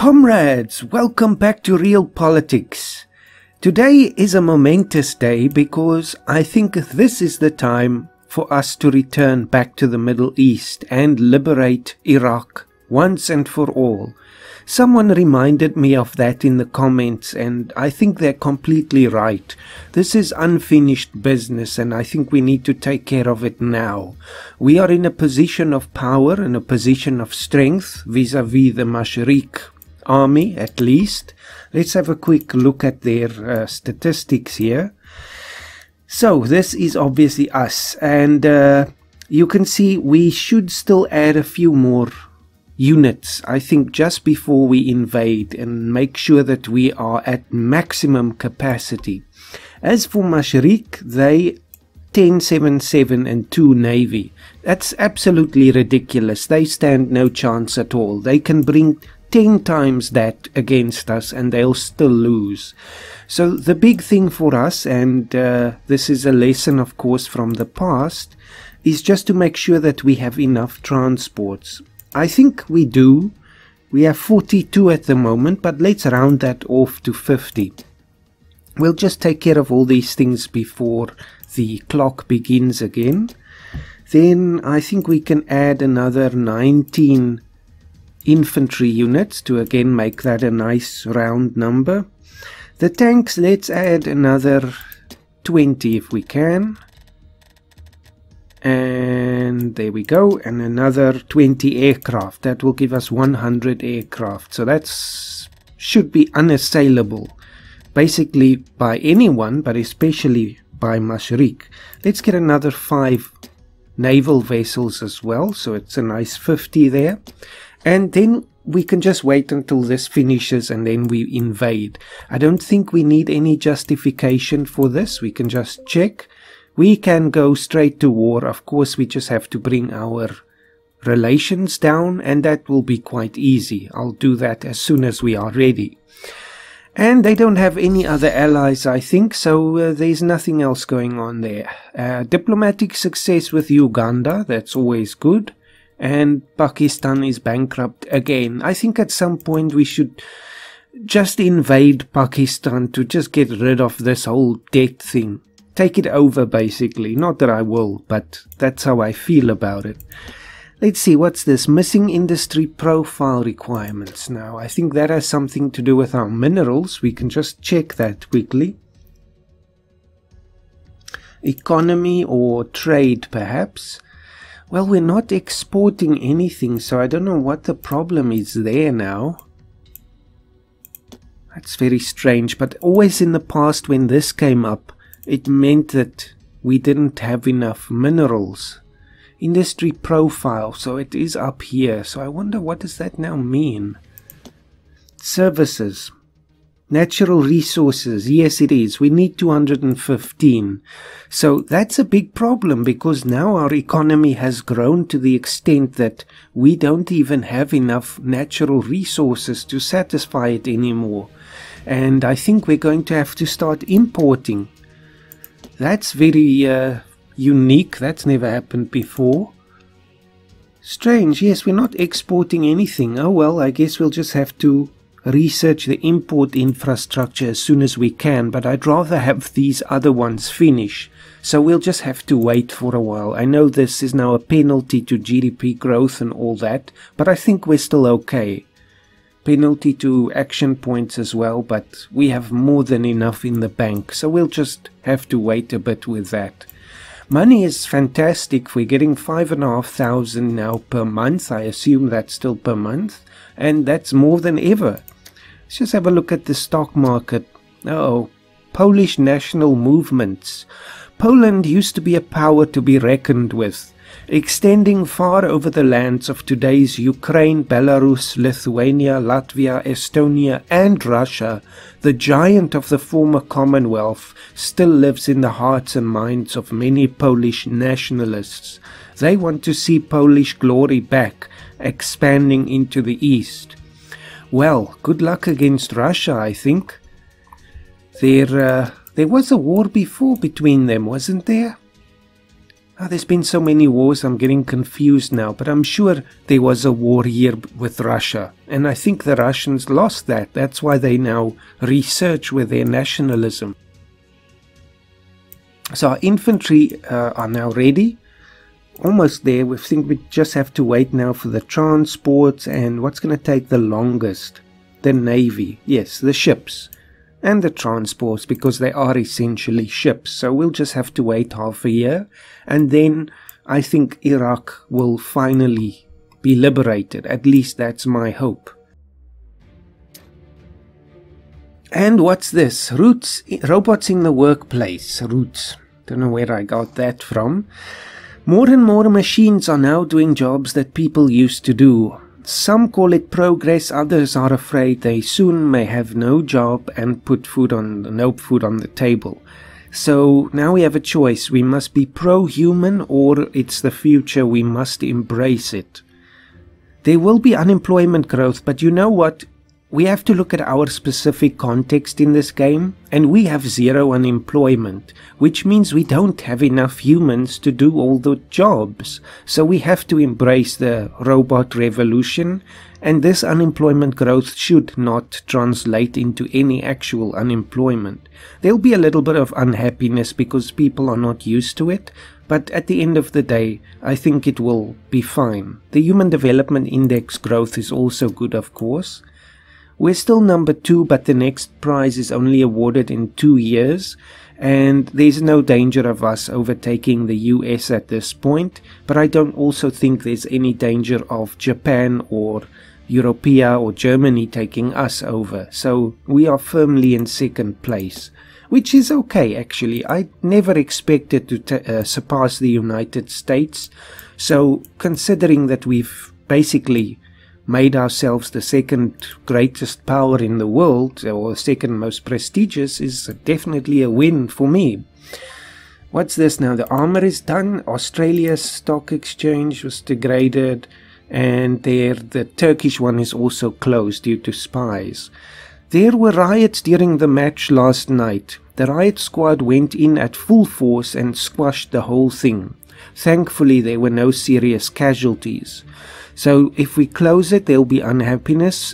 Comrades, welcome back to Realpolitiks. Today is a momentous day because I think this is the time for us to return back to the Middle East and liberate Iraq once and for all. Someone reminded me of that in the comments, and I think they're completely right. This is unfinished business, and I think we need to take care of it now. We are in a position of power and a position of strength vis-a-vis the Mashriq army, at least. Let's have a quick look at their statistics here. So this is obviously us, and you can see we should still add a few more units, I think, just before we invade and make sure that we are at maximum capacity. As for Mashriq, they 1077 and 2 Navy. That's absolutely ridiculous. They stand no chance at all. They can bring 10 times that against us and they'll still lose. So the big thing for us, and this is a lesson of course from the past, is just to make sure that we have enough transports. I think we do. We have 42 at the moment, but let's round that off to 50. We'll just take care of all these things before the clock begins again. Then I think we can add another 19 infantry units to again make that a nice round number. The tanks, let's add another 20 if we can. And there we go, and another 20 aircraft. That will give us 100 aircraft. So that should be unassailable, basically by anyone, but especially by Mashriq. Let's get another 5 naval vessels as well, so it's a nice 50 there. And then we can just wait until this finishes and then we invade. I don't think we need any justification for this. We can just check. We can go straight to war. Of course, we just have to bring our relations down, and that will be quite easy. I'll do that as soon as we are ready. And they don't have any other allies, I think, so there's nothing else going on there. Diplomatic success with Uganda, that's always good. And Pakistan is bankrupt again. I think at some point we should just invade Pakistan to just get rid of this whole debt thing. Take it over, basically. Not that I will, but that's how I feel about it. Let's see, what's this? Missing industry profile requirements. Now, I think that has something to do with our minerals. We can just check that quickly. Economy or trade, perhaps. Well, we're not exporting anything, so I don't know what the problem is there now. That's very strange, but always in the past when this came up, it meant that we didn't have enough minerals. Industry profile, so it is up here. So I wonder, what does that now mean? Services. Natural resources. Yes, it is. We need 215. So that's a big problem because now our economy has grown to the extent that we don't even have enough natural resources to satisfy it anymore. And I think we're going to have to start importing. That's very unique. That's never happened before. Strange. Yes, we're not exporting anything. Oh well, I guess we'll just have to research the import infrastructure as soon as we can, but I'd rather have these other ones finish. So we'll just have to wait for a while. I know this is now a penalty to GDP growth and all that, but I think we're still okay. Penalty to action points as well, but we have more than enough in the bank, so we'll just have to wait a bit with that. Money is fantastic. We're getting 5,500 now per month. I assume that's still per month, and that's more than ever. Let's just have a look at the stock market. Oh, Polish national movements. Poland used to be a power to be reckoned with, extending far over the lands of today's Ukraine, Belarus, Lithuania, Latvia, Estonia and Russia. The giant of the former Commonwealth still lives in the hearts and minds of many Polish nationalists. They want to see Polish glory back, expanding into the east. Well, good luck against Russia, I think. There was a war before between them, wasn't there? There's been so many wars, I'm getting confused now, but I'm sure there was a war here with Russia, and I think the Russians lost that. That's why they now research with their nationalism. So our infantry are now ready, almost there. We think we just have to wait now for the transports, and what's going to take the longest? The navy, yes, the ships. And the transports, because they are essentially ships. So we'll just have to wait half a year, and then I think Iraq will finally be liberated. At least that's my hope. And what's this? Robots in the workplace. Roots. Don't know where I got that from. More and more machines are now doing jobs that people used to do. Some call it progress, others are afraid they soon may have no job and put no food on the table. So now we have a choice. We must be pro-human, or it's the future, we must embrace it. There will be unemployment growth, but you know what? We have to look at our specific context in this game, and we have zero unemployment, which means we don't have enough humans to do all the jobs. So we have to embrace the robot revolution, and this unemployment growth should not translate into any actual unemployment. There'll be a little bit of unhappiness because people are not used to it, but at the end of the day, I think it will be fine. The Human Development Index growth is also good, of course. We're still number 2, but the next prize is only awarded in 2 years, and there's no danger of us overtaking the US at this point, but I don't also think there's any danger of Japan or Europea or Germany taking us over. So we are firmly in second place, which is okay actually. I never expected to surpass the United States, so considering that we've basically made ourselves the second greatest power in the world, or second most prestigious, is definitely a win for me. What's this now? The armor is done. Australia's stock exchange was degraded, and the Turkish one is also closed due to spies. There were riots during the match last night. The riot squad went in at full force and squashed the whole thing. Thankfully, there were no serious casualties. So if we close it, there'll be unhappiness,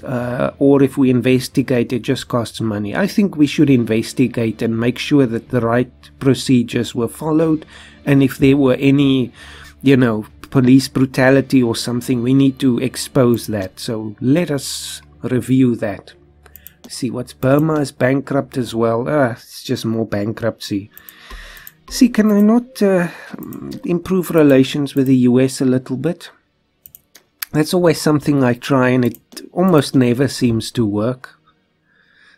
or if we investigate, it just costs money. I think we should investigate and make sure that the right procedures were followed, and if there were any, police brutality or something, we need to expose that. So let us review that. See, what's Burma is bankrupt as well. It's just more bankruptcy. See, can I not improve relations with the US a little bit? That's always something I try, and it almost never seems to work.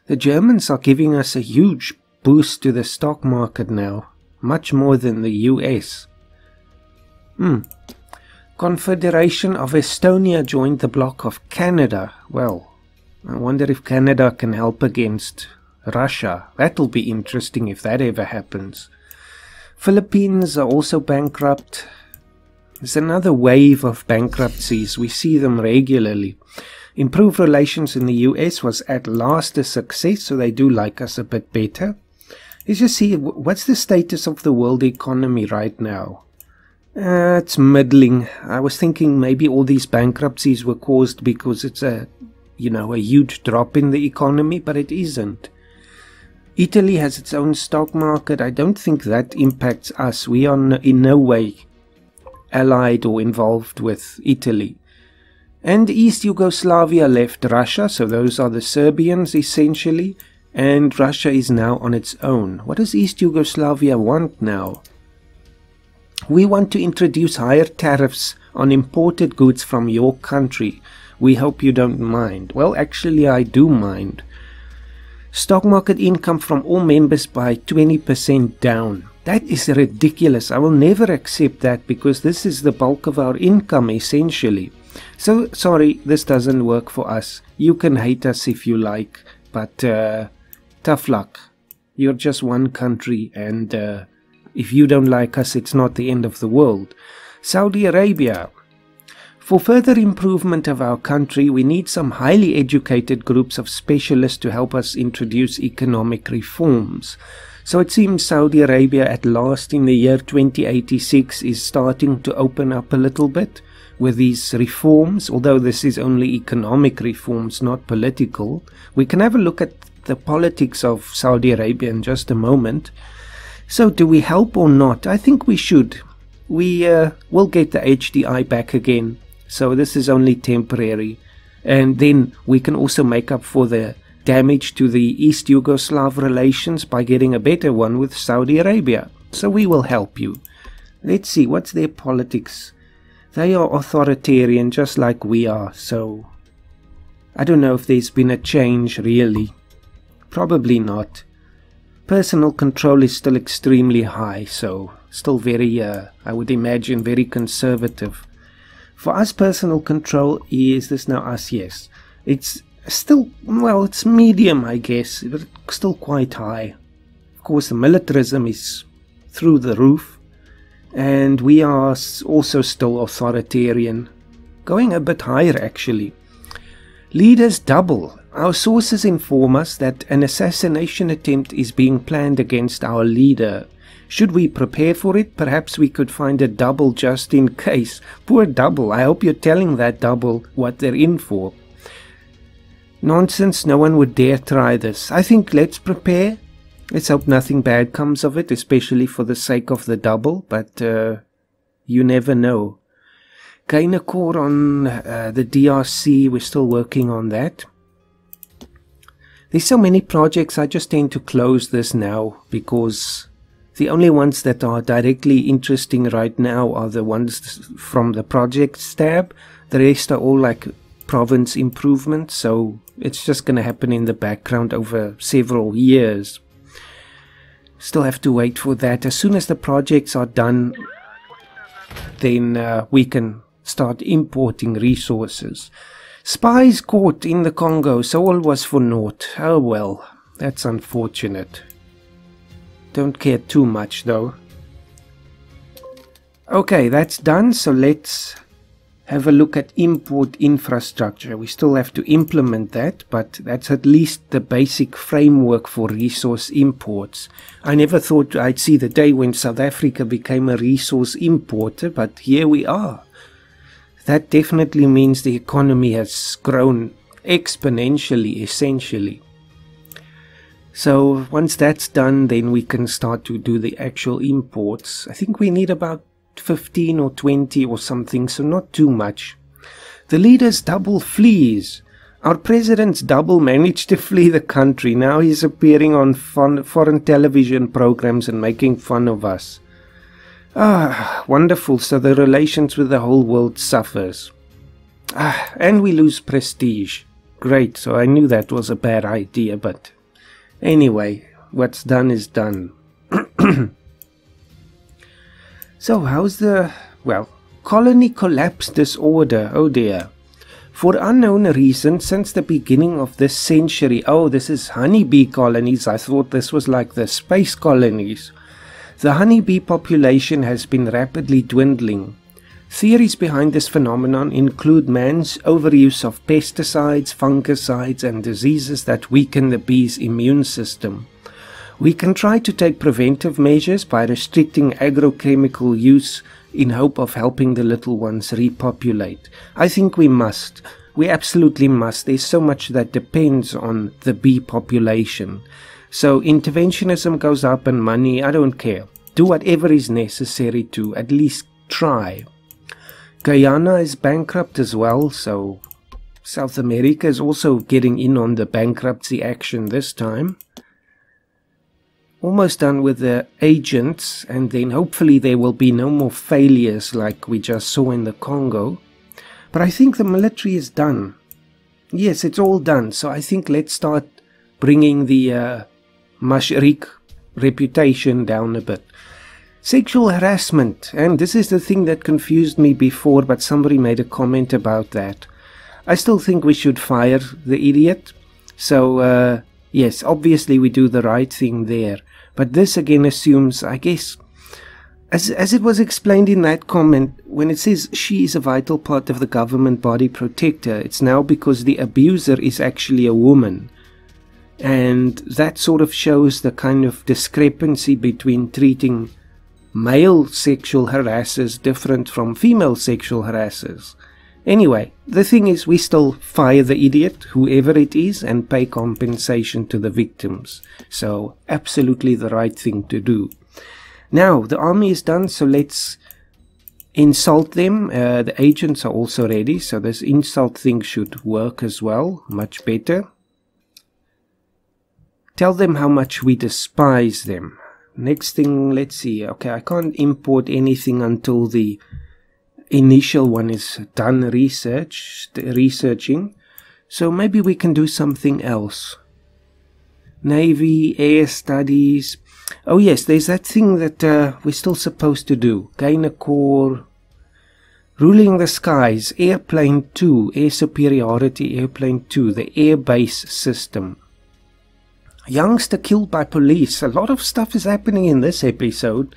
The Germans are giving us a huge boost to the stock market now, much more than the US. Confederation of Estonia joined the bloc of Canada. Well, I wonder if Canada can help against Russia. That'll be interesting if that ever happens. Philippines are also bankrupt. There's another wave of bankruptcies. We see them regularly. Improved relations in the US was at last a success, so they do like us a bit better. Let's just see, what's the status of the world economy right now? It's middling. I was thinking maybe all these bankruptcies were caused because it's a huge drop in the economy, but it isn't. Italy has its own stock market. I don't think that impacts us. We are in no way allied or involved with Italy. And East Yugoslavia left Russia, so those are the Serbians essentially, and Russia is now on its own. What does East Yugoslavia want now? We want to introduce higher tariffs on imported goods from your country. We hope you don't mind. Well, actually I do mind. Stock market income from all members by 20% down. That is ridiculous. I will never accept that because this is the bulk of our income essentially. So, sorry, this doesn't work for us. You can hate us if you like, but tough luck. You're just one country, and if you don't like us, it's not the end of the world. Saudi Arabia. For further improvement of our country, we need some highly educated groups of specialists to help us introduce economic reforms. So it seems Saudi Arabia at last in the year 2086 is starting to open up a little bit with these reforms, although this is only economic reforms, not political. We can have a look at the politics of Saudi Arabia in just a moment. So do we help or not? I think we should. We will get the HDI back again, so this is only temporary. And then we can also make up for the damage to the East Yugoslav relations by getting a better one with Saudi Arabia. So we will help you. Let's see, what's their politics? They are authoritarian just like we are, so I don't know if there's been a change really. Probably not. Personal control is still extremely high, so still very, I would imagine, very conservative. For us, personal control is this now us, yes. It's still, well, it's medium, I guess, but still quite high. Of course, the militarism is through the roof, and we are also still authoritarian, going a bit higher actually. Leaders double. Our sources inform us that an assassination attempt is being planned against our leader. Should we prepare for it? Perhaps we could find a double just in case. Poor double. I hope you're telling that double what they're in for. Nonsense. No one would dare try this. I think let's prepare. Let's hope nothing bad comes of it, especially for the sake of the double. But you never know. Gain a core on the DRC. We're still working on that. There's so many projects, I just tend to close this now because the only ones that are directly interesting right now are the ones from the projects tab. The rest are all like province improvements, so it's just going to happen in the background over several years. Still have to wait for that. As soon as the projects are done, then we can start importing resources. Spies caught in the Congo, so all was for naught. Oh well, that's unfortunate. Don't care too much though. Okay, that's done, so let's have a look at import infrastructure. We still have to implement that, but that's at least the basic framework for resource imports. I never thought I'd see the day when South Africa became a resource importer, but here we are. That definitely means the economy has grown exponentially, essentially. So once that's done, then we can start to do the actual imports. I think we need about 15 or 20 or something, so not too much. The leader's double flees. Our president's double managed to flee the country. Now he's appearing on foreign television programs and making fun of us. Ah, wonderful. So the relations with the whole world suffers. Ah, and we lose prestige. Great, so I knew that was a bad idea, but anyway, what's done is done. So how's the, well, colony collapse disorder? Oh dear. For unknown reasons, since the beginning of this century, oh, this is honeybee colonies. I thought this was like the space colonies. The honeybee population has been rapidly dwindling. Theories behind this phenomenon include man's overuse of pesticides, fungicides, and diseases that weaken the bee's immune system. We can try to take preventive measures by restricting agrochemical use in hope of helping the little ones repopulate. I think we must. We absolutely must. There's so much that depends on the bee population. So interventionism goes up and money, I don't care. Do whatever is necessary to at least try. Guyana is bankrupt as well, so South America is also getting in on the bankruptcy action this time. Almost done with the agents, and then hopefully there will be no more failures like we just saw in the Congo. But I think the military is done. Yes, it's all done, so I think let's start bringing the Mashrik reputation down a bit. Sexual harassment, and this is the thing that confused me before, but somebody made a comment about that. I still think we should fire the idiot. So, yes, obviously we do the right thing there. But this again assumes, I guess, as it was explained in that comment, when it says she is a vital part of the government body protector, it's now because the abuser is actually a woman. And that sort of shows the kind of discrepancy between treating male sexual harassers different from female sexual harassers. Anyway, the thing is, we still fire the idiot, whoever it is, and pay compensation to the victims. So, absolutely the right thing to do. Now, the army is done, so let's insult them. The agents are also ready, so this insult thing should work as well, much better. Tell them how much we despise them. Next thing, let's see. Okay, I can't import anything until the initial one is done researching. So maybe we can do something else. Navy, air studies. Oh yes, there's that thing that we're still supposed to do. Gain a core. Ruling the skies. Airplane 2. Air superiority. Airplane 2. The airbase system. Youngster killed by police. A lot of stuff is happening in this episode.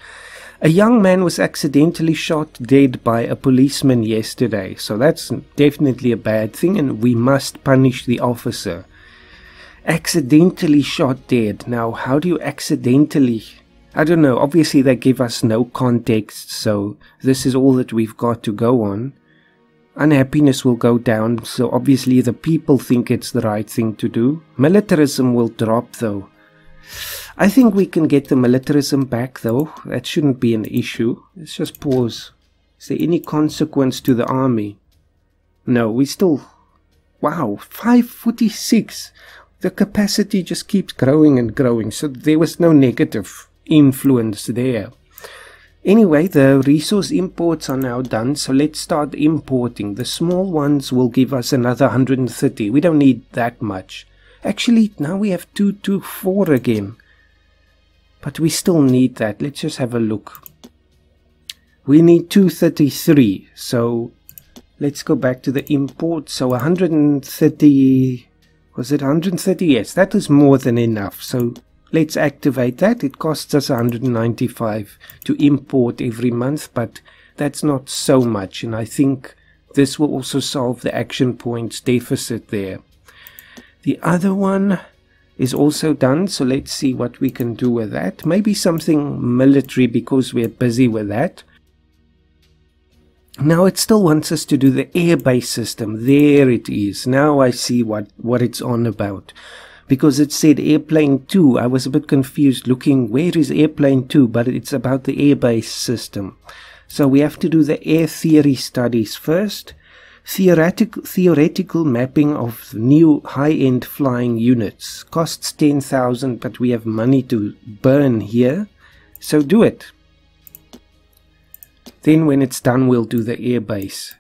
A young man was accidentally shot dead by a policeman yesterday. So that's definitely a bad thing, and we must punish the officer. Accidentally shot dead. Now, how do you accidentally... I don't know. Obviously, they give us no context, so this is all that we've got to go on. Unhappiness will go down, so obviously the people think it's the right thing to do. Militarism will drop, though. I think we can get the militarism back, though. That shouldn't be an issue. Let's just pause. Is there any consequence to the army? No, we still... Wow, 546. The capacity just keeps growing and growing, so there was no negative influence there. Anyway, the resource imports are now done, so let's start importing. The small ones will give us another 130. We don't need that much. Actually, now we have 224 again. But we still need that. Let's just have a look. We need 233. So let's go back to the import. So 130... Was it 130? Yes, that is more than enough. So let's activate that. It costs us 195 to import every month, but that's not so much. And I think this will also solve the action points deficit there. The other one is also done, so let's see what we can do with that. Maybe something military because we're busy with that. Now it still wants us to do the airbase system. There it is. Now I see what it's on about. Because it said airplane 2. I was a bit confused looking, where is airplane 2? But it's about the airbase system. So we have to do the air theory studies first. Theoretical mapping of new high-end flying units. Costs 10,000, but we have money to burn here. So do it. Then when it's done, we'll do the airbase.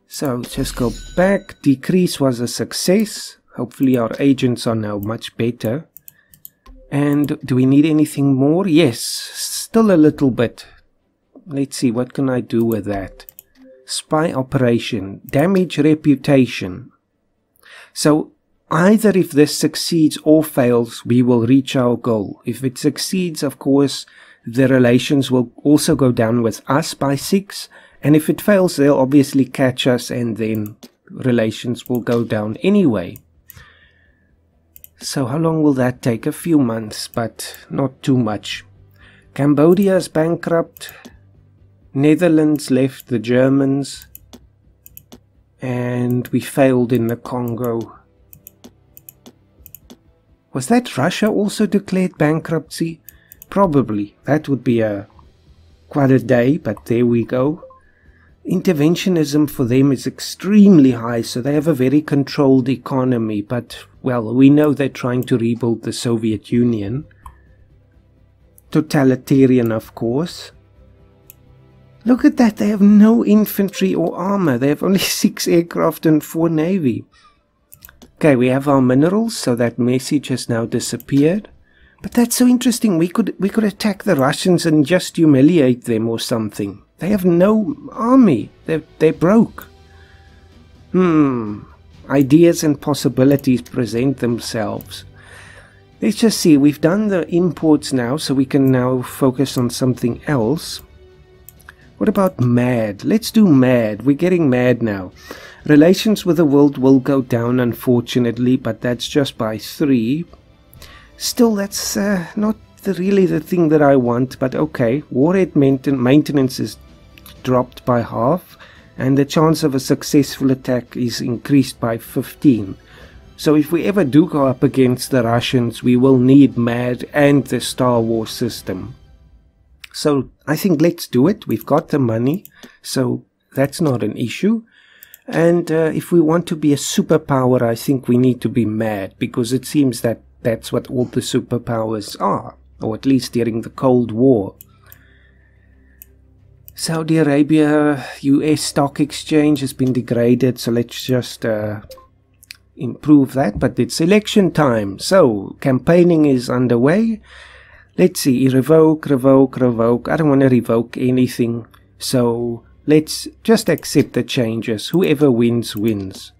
So just go back. Decrease was a success. Hopefully our agents are now much better. And do we need anything more? Yes, still a little bit. Let's see, what can I do with that? Spy operation. Damage reputation. So either if this succeeds or fails, we will reach our goal. If it succeeds, of course, the relations will also go down with us by 6. And if it fails, they'll obviously catch us and then relations will go down anyway. So how long will that take? A few months, but not too much. Cambodia is bankrupt. Netherlands left the Germans. And we failed in the Congo. Was that Russia also declared bankruptcy? Probably. That would be quite a day, but there we go. Interventionism for them is extremely high, so they have a very controlled economy. But, well, we know they're trying to rebuild the Soviet Union. Totalitarian, of course. Look at that, they have no infantry or armor. They have only 6 aircraft and 4 navy. Okay, we have our minerals, so that message has now disappeared. But that's so interesting. We could attack the Russians and just humiliate them or something. They have no army. They're broke. Ideas and possibilities present themselves. Let's just see. We've done the imports now, so we can now focus on something else. What about mad? Let's do mad. We're getting mad now. Relations with the world will go down, unfortunately, but that's just by 3. Still, that's not really the thing that I want, but okay. Warhead maintenance is dropped by half, and the chance of a successful attack is increased by 15. So if we ever do go up against the Russians, we will need MAD and the Star Wars system. So I think let's do it. We've got the money, so that's not an issue. And if we want to be a superpower, I think we need to be MAD, because it seems that that's what all the superpowers are, or at least during the Cold War. Saudi Arabia, US stock exchange has been degraded, so let's just improve that. But it's election time, so campaigning is underway. Let's see, revoke. I don't want to revoke anything, so let's just accept the changes. Whoever wins, wins.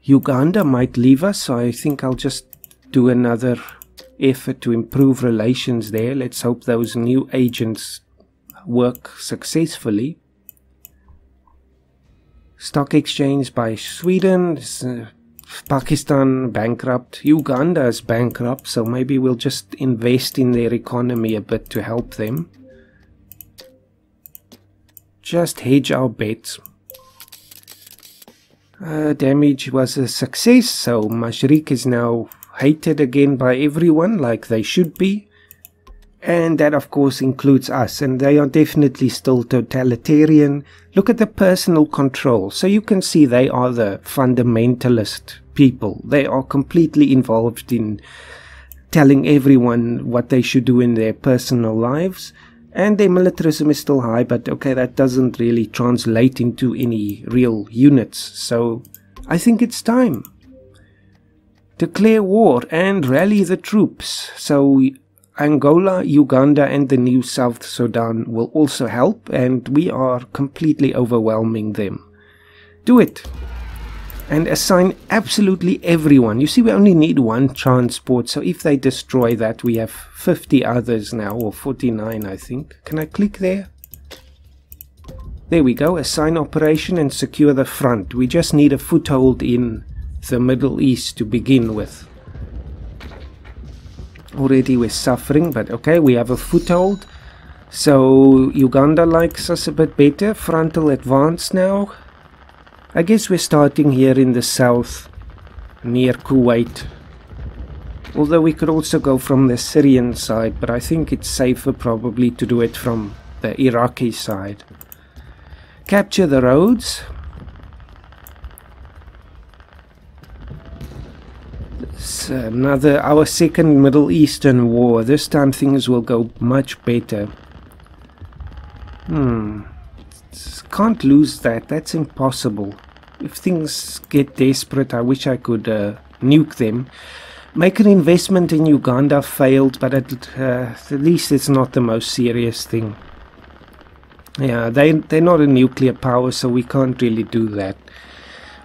Uganda might leave us, so I think I'll just do another effort to improve relations there. Let's hope those new agents work successfully. Stock exchange by Sweden. Pakistan bankrupt. Uganda is bankrupt, so maybe we'll just invest in their economy a bit to help them. Just hedge our bets. Damage was a success, so Mashriq is now hated again by everyone, like they should be. And that of course includes us, and they are definitely still totalitarian. Look at the personal control, so you can see they are the fundamentalist people. They are completely involved in telling everyone what they should do in their personal lives. And their militarism is still high, but okay, that doesn't really translate into any real units. So I think it's time. Declare war and rally the troops. So Angola, Uganda and the new South Sudan will also help, and we are completely overwhelming them. Do it. And assign absolutely everyone. You see, we only need one transport, so if they destroy that, we have 50 others now, or 49 I think. Can I click there? There we go. Assign operation and secure the front. We just need a foothold in the Middle East to begin with. Already we're suffering, but okay, we have a foothold. So Uganda likes us a bit better. Frontal advance now. I guess we're starting here in the south, near Kuwait. Although we could also go from the Syrian side, but I think it's safer probably to do it from the Iraqi side. Capture the roads. It's our second Middle Eastern war. This time things will go much better. Can't lose that. That's impossible. If things get desperate, I wish I could nuke them. Make an investment in Uganda failed, but at least it's not the most serious thing. Yeah, they're not a nuclear power, so we can't really do that.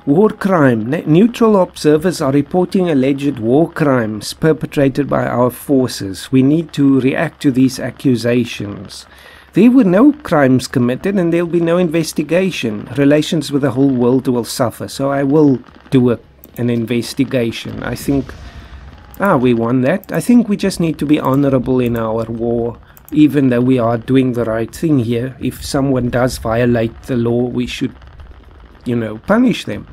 War crime. Neutral observers are reporting alleged war crimes perpetrated by our forces. We need to react to these accusations. There were no crimes committed and there will be no investigation. Relations with the whole world will suffer. So I will do an investigation. I think... we won that. I think we just need to be honorable in our war. Even though we are doing the right thing here. If someone does violate the law, we should, punish them.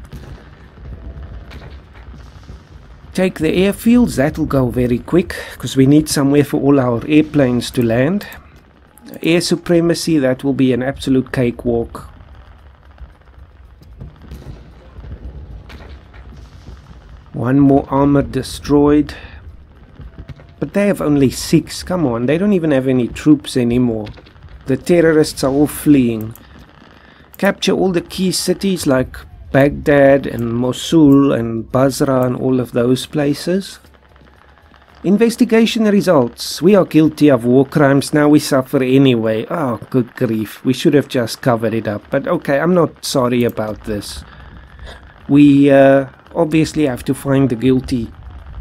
Take the airfields. That'll go very quick. Because we need somewhere for all our airplanes to land. Air supremacy, that will be an absolute cakewalk. One more armor destroyed. But they have only 6. Come on, they don't even have any troops anymore. The terrorists are all fleeing. Capture all the key cities like Baghdad and Mosul and Basra and all of those places. Investigation results. We are guilty of war crimes. Now we suffer anyway. Oh, good grief. We should have just covered it up. But okay, I'm not sorry about this. We obviously have to find the guilty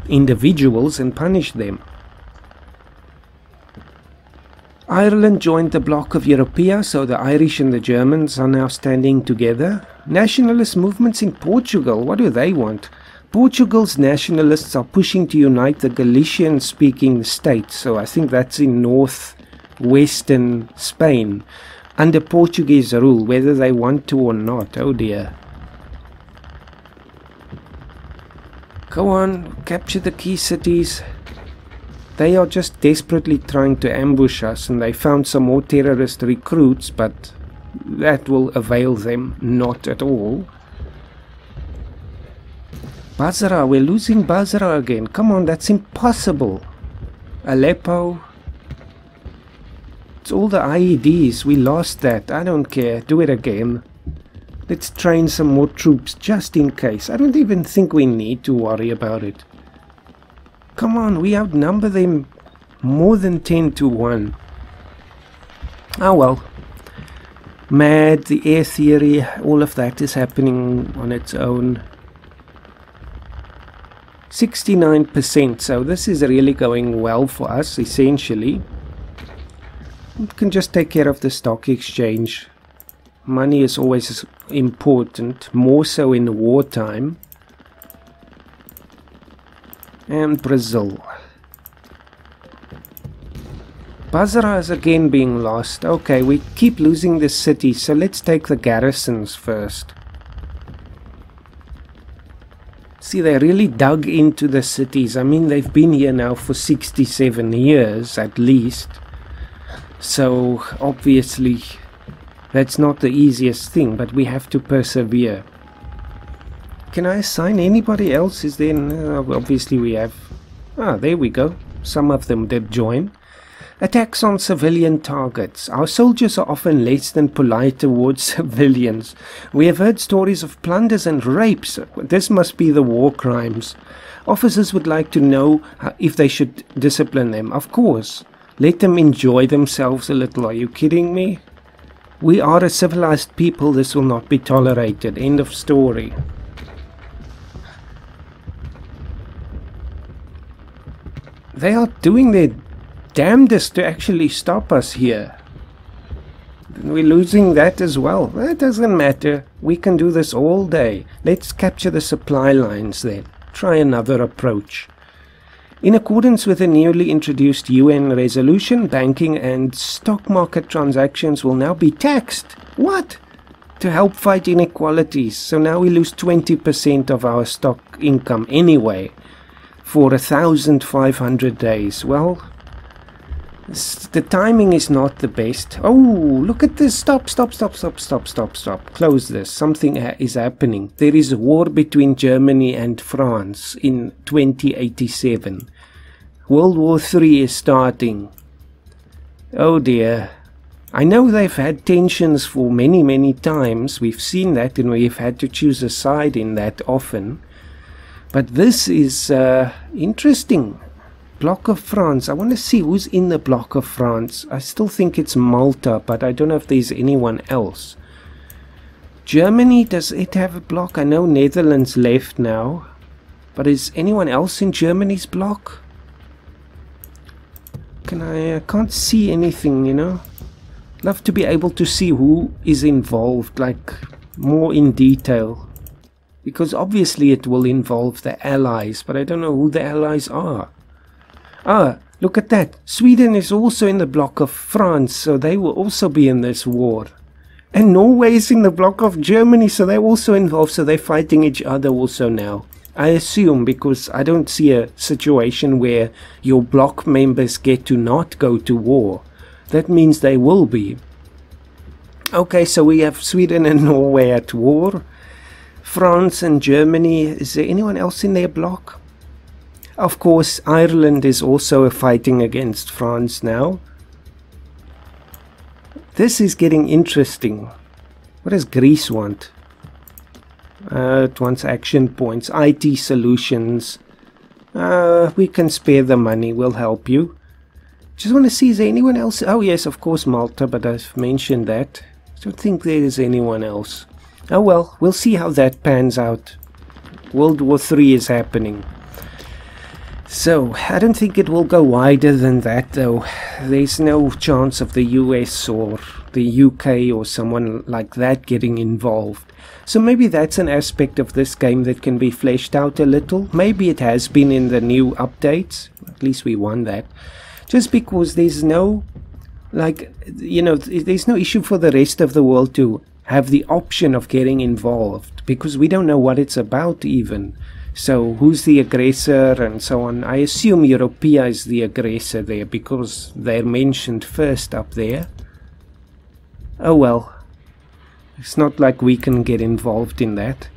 individuals and punish them. Ireland joined the bloc of Europea, so the Irish and the Germans are now standing together. Nationalist movements in Portugal. What do they want? Portugal's nationalists are pushing to unite the Galician-speaking states, so I think that's in northwestern Spain, under Portuguese rule, whether they want to or not. Oh dear. Go on, capture the key cities. They are just desperately trying to ambush us, and they found some more terrorist recruits, but that will avail them not at all. Basra, we're losing Basra again. Come on, that's impossible. Aleppo. It's all the IEDs. We lost that. I don't care. Do it again. Let's train some more troops just in case. I don't even think we need to worry about it. Come on, we outnumber them more than 10 to 1. Oh well. Mad, the air theory, all of that is happening on its own. 69%, so this is really going well for us, essentially. We can just take care of the stock exchange. Money is always important, more so in wartime. And Brazil. Basra is again being lost. Okay, we keep losing the city, so let's take the garrisons first. See, they really dug into the cities. I mean, they've been here now for 67 years at least. So, obviously, that's not the easiest thing, but we have to persevere. Can I assign anybody else? Is there... obviously we have... Ah, there we go. Some of them did join. Attacks on civilian targets. Our soldiers are often less than polite towards civilians. We have heard stories of plunders and rapes. This must be the war crimes. Officers would like to know if they should discipline them. Of course. Let them enjoy themselves a little. Are you kidding me? We are a civilized people. This will not be tolerated. End of story. They are doing their damnedest to actually stop us here. We're losing that as well. That doesn't matter. We can do this all day. Let's capture the supply lines then. Try another approach. In accordance with the newly introduced UN resolution, banking and stock market transactions will now be taxed. What? To help fight inequalities. So now we lose 20% of our stock income anyway. For 1,500 days. Well, the timing is not the best. Oh, look at this. Stop. Close this. Something is happening. There is a war between Germany and France in 2087. World War III is starting. Oh dear. I know they've had tensions for many times. We've seen that, and we've had to choose a side in that often. But this is interesting. Bloc of France. I want to see who's in the Bloc of France. I still think it's Malta, but I don't know if there's anyone else. Germany, does it have a bloc? I know Netherlands left now. But is anyone else in Germany's bloc? I can't see anything, you know. Love to be able to see who is involved, like more in detail. Because obviously it will involve the allies, but I don't know who the allies are. Ah, look at that. Sweden is also in the bloc of France, so they will also be in this war. And Norway is in the bloc of Germany, so they're also involved, so they're fighting each other also now. I assume, because I don't see a situation where your bloc members get to not go to war. That means they will be. Okay, so we have Sweden and Norway at war. France and Germany. Is there anyone else in their bloc? Of course, Ireland is also fighting against France now. This is getting interesting. What does Greece want? It wants action points, IT solutions. We can spare the money, we'll help you. Just want to see, is there anyone else? Oh yes, of course Malta, but I've mentioned that. I don't think there is anyone else. Oh well, we'll see how that pans out. World War III is happening. So, I don't think it will go wider than that though. There's no chance of the US or the UK or someone like that getting involved. So maybe that's an aspect of this game that can be fleshed out a little. Maybe it has been in the new updates. At least we won that. Just because there's no, like, you know, there's no issue for the rest of the world to have the option of getting involved, because we don't know what it's about even. So who's the aggressor and so on. I assume Europea is the aggressor there because they're mentioned first up there. Oh well, it's not like we can get involved in that.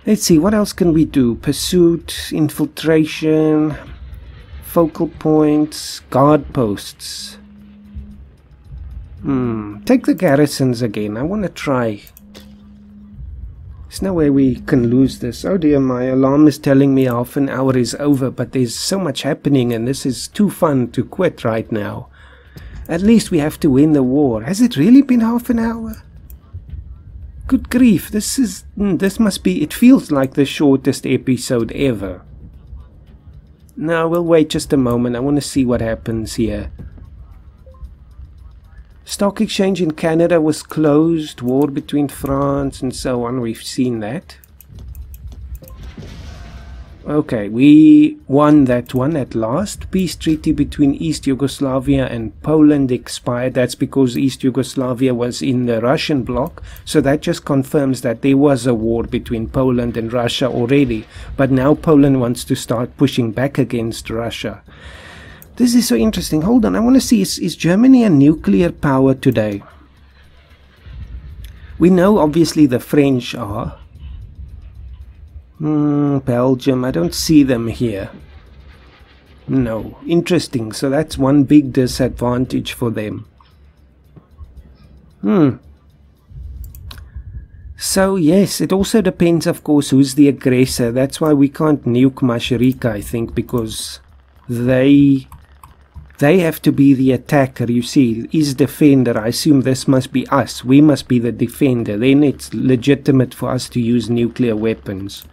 Let's see, what else can we do? Pursuit, infiltration, focal points, guard posts. Take the garrisons again. I want to try. There's no way we can lose this. Oh dear, my alarm is telling me half an hour is over, but there's so much happening and this is too fun to quit right now. At least we have to win the war. Has it really been half an hour? Good grief, this must be, it feels like the shortest episode ever. Now we'll wait just a moment. I want to see what happens here. Stock exchange in Canada was closed, war between France and so on, we've seen that. Okay, we won that one at last. Peace treaty between East Yugoslavia and Poland expired. That's because East Yugoslavia was in the Russian bloc, so that just confirms that there was a war between Poland and Russia already. But now Poland wants to start pushing back against Russia. This is so interesting. Hold on, I want to see, is Germany a nuclear power today? We know obviously the French are. Belgium, I don't see them here. No, interesting. So that's one big disadvantage for them. So yes, it also depends, of course, who's the aggressor. That's why we can't nuke Masharika, I think, because they have to be the attacker. You see, is defender. I assume this must be us. We must be the defender. Then it's legitimate for us to use nuclear weapons.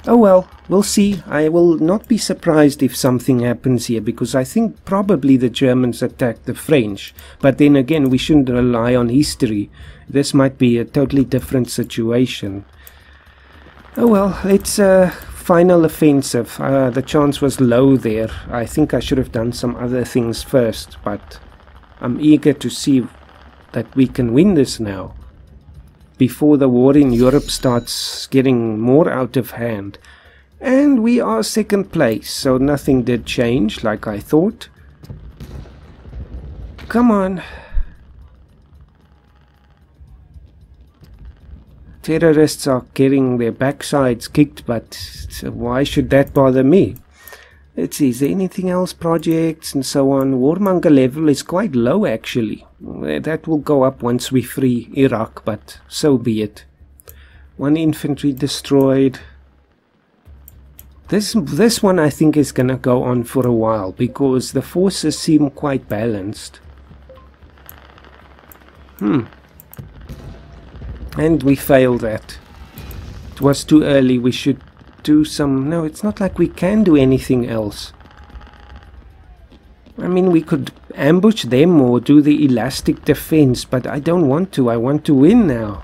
Oh well, we'll see. I will not be surprised if something happens here, because I think probably the Germans attacked the French. But then again, we shouldn't rely on history. This might be a totally different situation. Oh well, let's final offensive. The chance was low there. I think I should have done some other things first, but I'm eager to see that we can win this now, before the war in Europe starts getting more out of hand. And we are second place, so nothing did change like I thought. Come on. Terrorists are getting their backsides kicked, but why should that bother me? Let's see, is there anything else? Projects and so on. Warmonger level is quite low actually. That will go up once we free Iraq, but so be it. One infantry destroyed. This one I think is gonna go on for a while, because the forces seem quite balanced. And we failed that. It was too early. We should do some... No, it's not like we can do anything else. I mean, we could ambush them or do the elastic defense, but I don't want to. I want to win now.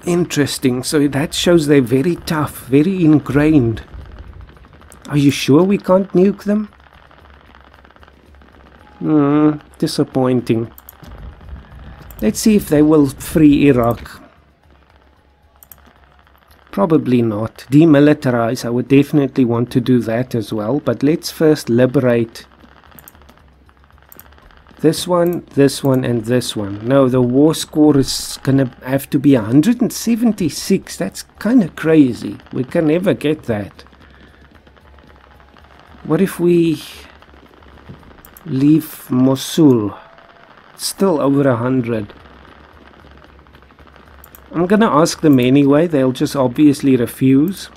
Interesting. So that shows they're very tough, very ingrained. Are you sure we can't nuke them? Disappointing. Let's see if they will free Iraq. Probably not. Demilitarize, I would definitely want to do that as well. But let's first liberate this one, and this one. No, the war score is gonna have to be 176. That's kind of crazy. We can never get that. What if we leave Mosul? Still over 100. I'm gonna ask them anyway. They'll just obviously refuse,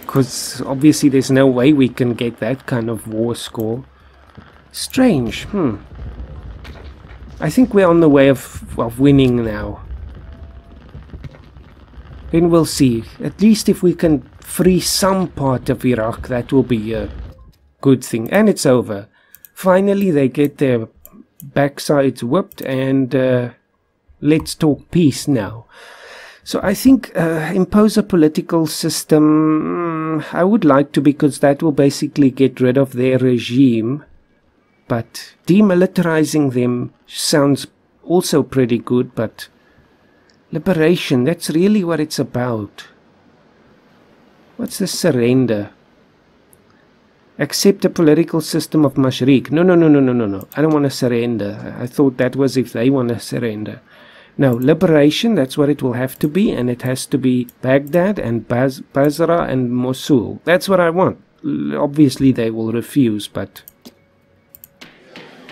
because obviously there's no way we can get that kind of war score. Strange. I think we're on the way of winning now. Then we'll see. At least if we can free some part of Iraq, that will be a good thing. And it's over. Finally they get their backsides whooped, and let's talk peace now. So I think impose a political system, I would like to, because that will basically get rid of their regime. But demilitarizing them sounds also pretty good, but liberation, that's really what it's about. What's the surrender? Accept a political system of Mashriq. No. I don't want to surrender. I thought that was if they want to surrender. No, liberation, that's what it will have to be, and it has to be Baghdad and Basra and Mosul. That's what I want. Obviously they will refuse, but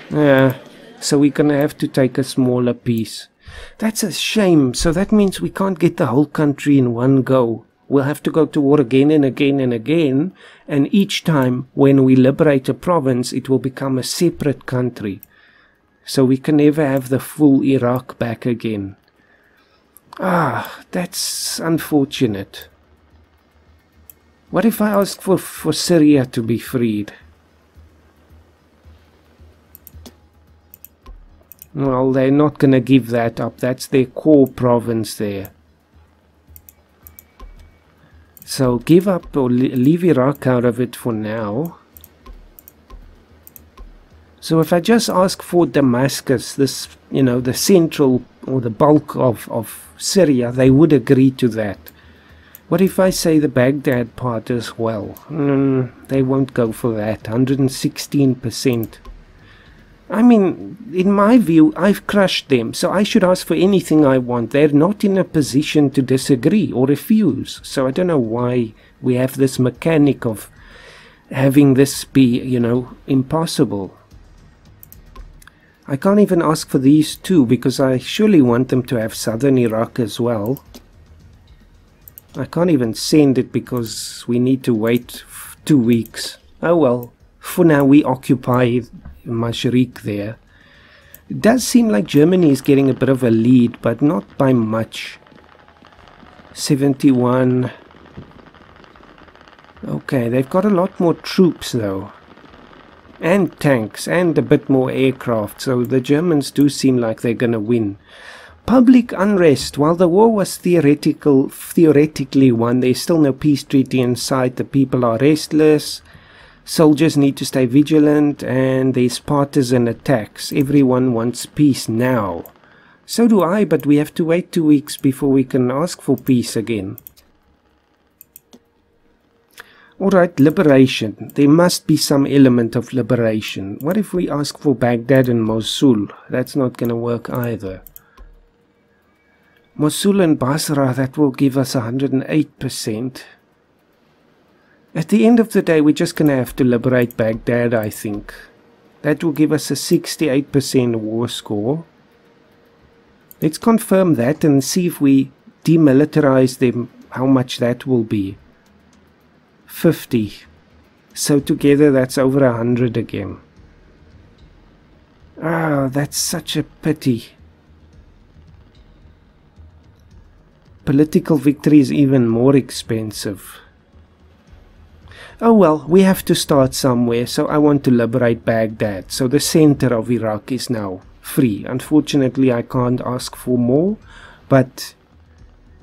so we're going to have to take a smaller piece. That's a shame. So that means we can't get the whole country in one go. We'll have to go to war again and again and again, and each time when we liberate a province, it will become a separate country. So we can never have the full Iraq back again. That's unfortunate. What if I ask for Syria to be freed? Well, they're not going to give that up. That's their core province there. So give up or leave Iraq out of it for now. So if I just ask for Damascus, this, the central or the bulk of Syria, they would agree to that. What if I say the Baghdad part as well? They won't go for that. 116%. I mean, in my view, I've crushed them, so I should ask for anything I want. They're not in a position to disagree or refuse. So I don't know why we have this mechanic of having this be, impossible. I can't even ask for these two, because I surely want them to have southern Iraq as well. I can't even send it because we need to wait 2 weeks. Oh well, for now we occupy Mashriq there. It does seem like Germany is getting a bit of a lead, but not by much. 71. Okay, they've got a lot more troops though. And tanks, and a bit more aircraft, so the Germans do seem like they're gonna win. Public unrest. While the war was theoretically won, there's still no peace treaty in sight. The people are restless. Soldiers need to stay vigilant, and there's partisan attacks. Everyone wants peace now. So do I, but we have to wait 2 weeks before we can ask for peace again. Alright, liberation. There must be some element of liberation. What if we ask for Baghdad and Mosul? That's not going to work either. Mosul and Basra, that will give us 108%. At the end of the day, we're just going to have to liberate Baghdad, I think. That will give us a 68% war score. Let's confirm that and see if we demilitarize them, how much that will be. 50. So together that's over 100 again. That's such a pity. Political victory is even more expensive. Oh well, we have to start somewhere, so I want to liberate Baghdad. So the center of Iraq is now free. Unfortunately, I can't ask for more, but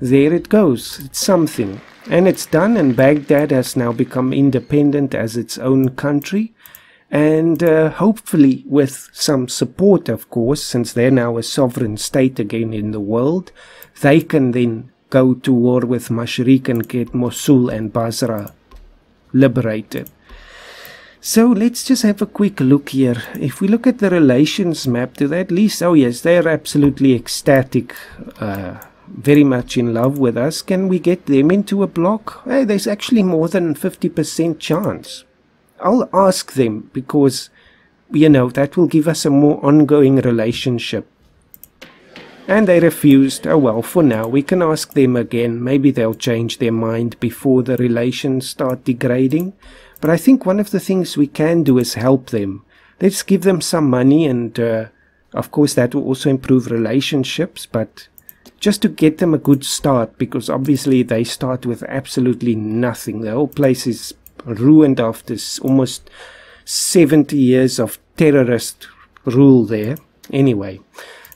there it goes. It's something. And it's done, and Baghdad has now become independent as its own country. And hopefully with some support, of course, since they're now a sovereign state again in the world, they can then go to war with Mashriq and get Mosul and Basra liberated. So let's just have a quick look here. If we look at the relations map, do they at least, oh yes, they're absolutely ecstatic, very much in love with us. Can we get them into a block? Hey, there's actually more than 50% chance. I'll ask them because, that will give us a more ongoing relationship. And they refused. Oh well, for now, we can ask them again. Maybe they'll change their mind before the relations start degrading. But I think one of the things we can do is help them. Let's give them some money, and of course that will also improve relationships, but just to get them a good start, because obviously they start with absolutely nothing. The whole place is ruined after almost 70 years of terrorist rule there. Anyway,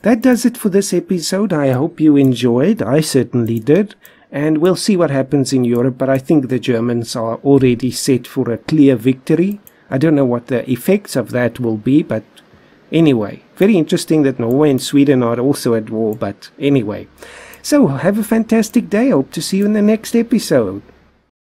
that does it for this episode. I hope you enjoyed. I certainly did. And we'll see what happens in Europe, but I think the Germans are already set for a clear victory. I don't know what the effects of that will be, but anyway, very interesting that Norway and Sweden are also at war, but anyway. So, have a fantastic day. I hope to see you in the next episode.